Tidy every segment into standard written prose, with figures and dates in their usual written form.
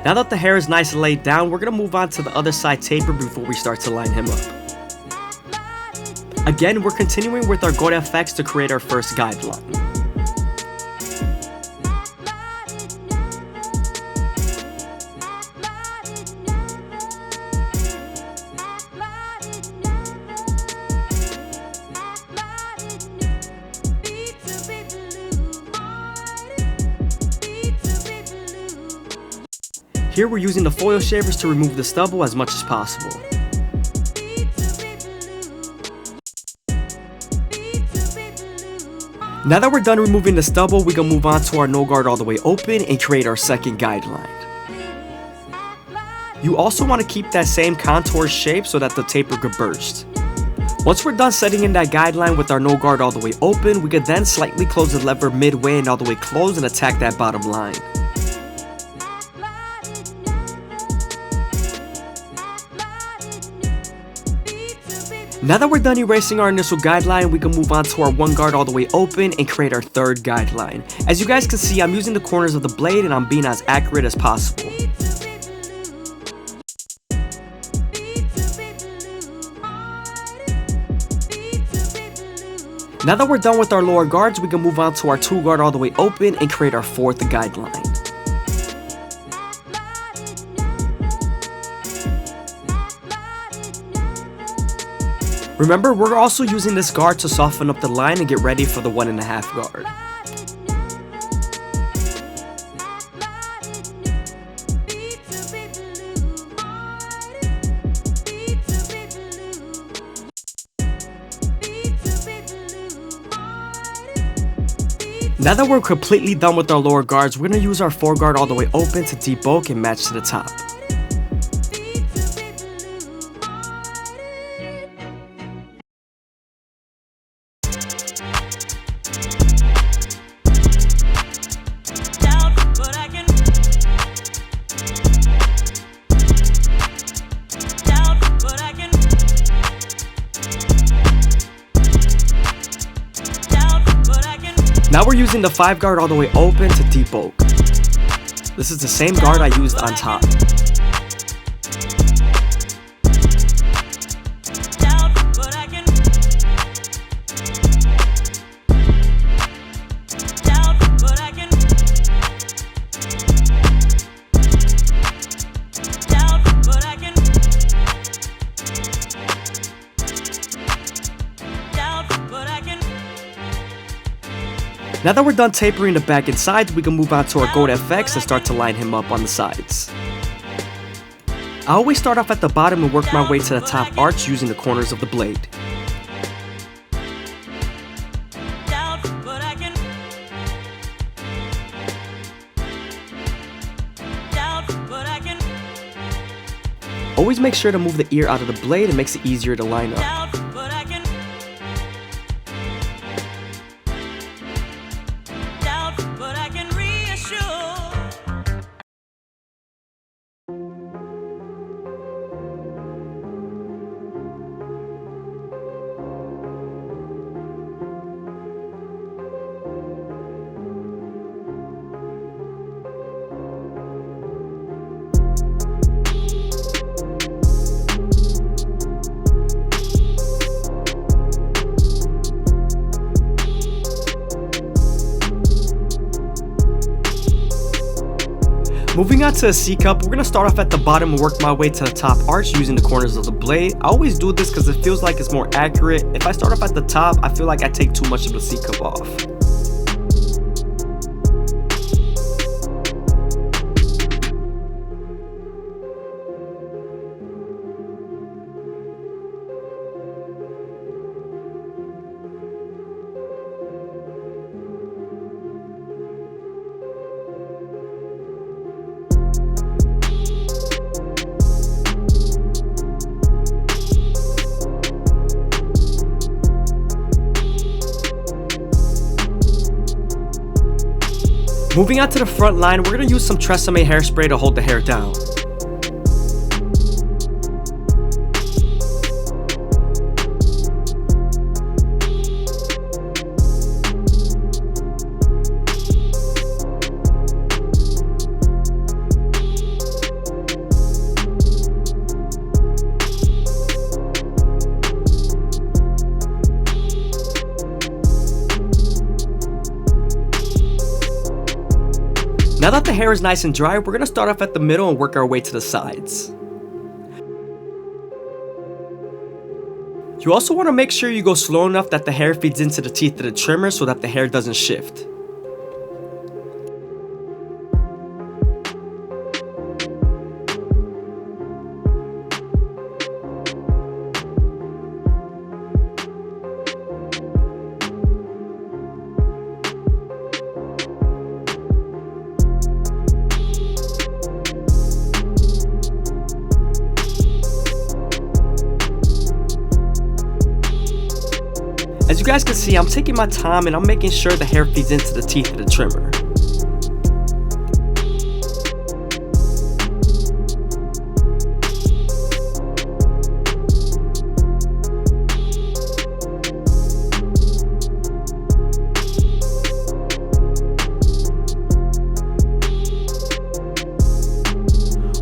Now that the hair is nice and laid down, we're going to move on to the other side taper before we start to line him up. Again, we're continuing with our Gold FX to create our first guideline. Here we're using the foil shavers to remove the stubble as much as possible. Now that we're done removing the stubble, we can move on to our no guard all the way open and create our second guideline. You also want to keep that same contour shape so that the taper could burst. Once we're done setting in that guideline with our no guard all the way open, we could then slightly close the lever midway and all the way close and attack that bottom line. Now that we're done erasing our initial guideline, we can move on to our one guard all the way open and create our third guideline. As you guys can see, I'm using the corners of the blade and I'm being as accurate as possible. Now that we're done with our lower guards, we can move on to our two guard all the way open and create our fourth guideline. Remember, we're also using this guard to soften up the line and get ready for the 1.5 guard. Now that we're completely done with our lower guards, we're going to use our 4 guard all the way open to debulk and match to the top. Now we're using the 5 guard all the way open to debulk. This is the same guard I used on top. Now that we're done tapering the back and sides, we can move on to our Gold FX and start to line him up on the sides. I always start off at the bottom and work my way to the top arch using the corners of the blade. Always make sure to move the ear out of the blade, it makes it easier to line up. Moving on to a C-cup, we're going to start off at the bottom and work my way to the top arch using the corners of the blade. I always do this because it feels like it's more accurate. If I start off at the top, I feel like I take too much of the C-cup off. Moving on to the front line, we're going to use some Tresemme hairspray to hold the hair down. Now that the hair is nice and dry, we're gonna start off at the middle and work our way to the sides. You also want to make sure you go slow enough that the hair feeds into the teeth of the trimmer so that the hair doesn't shift. As you guys can see, I'm taking my time and I'm making sure the hair feeds into the teeth of the trimmer.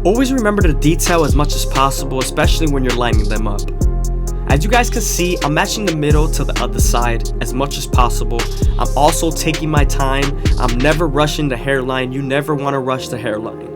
Always remember to detail as much as possible, especially when you're lining them up. As you guys can see, I'm matching the middle to the other side as much as possible. I'm also taking my time. I'm never rushing the hairline. You never want to rush the hairline.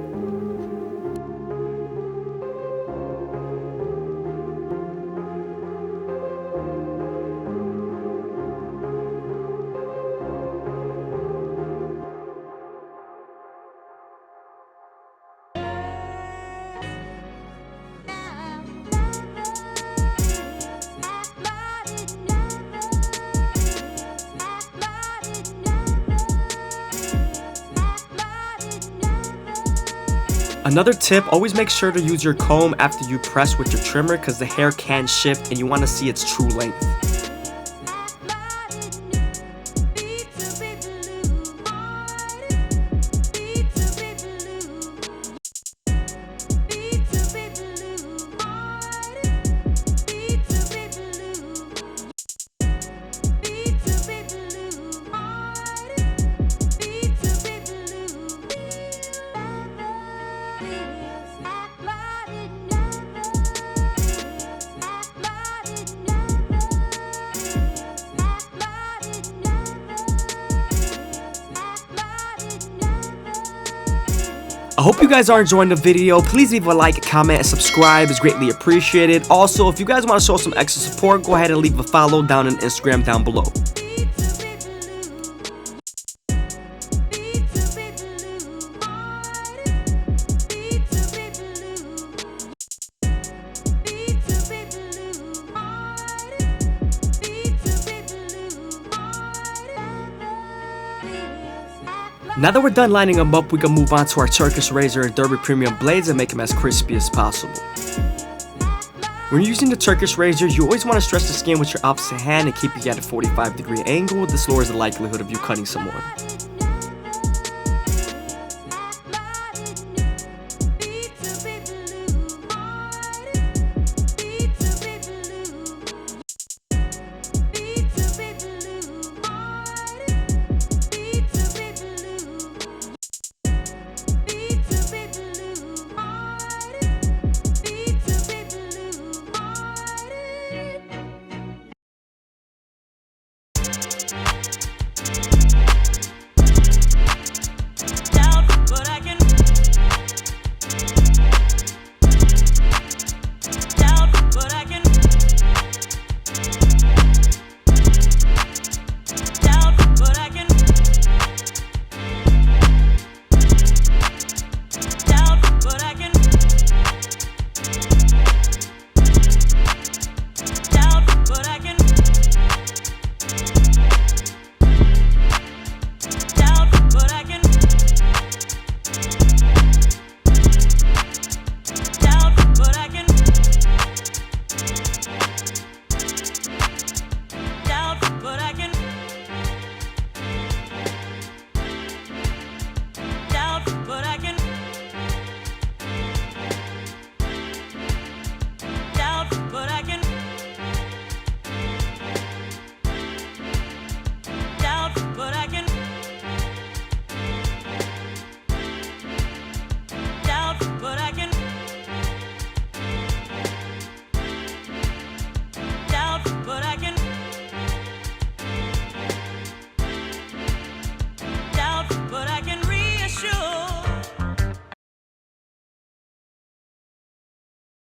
Another tip, always make sure to use your comb after you press with your trimmer because the hair can shift and you want to see its true length. I hope you guys are enjoying the video. Please leave a like, comment, and subscribe. It's greatly appreciated. Also, if you guys want to show some extra support, go ahead and leave a follow down on Instagram down below. Now that we're done lining them up, we can move on to our Turkish razor and Derby premium blades and make them as crispy as possible. When you're using the Turkish razors, you always want to stretch the skin with your opposite hand and keep it at a 45-degree angle. This lowers the likelihood of you cutting someone.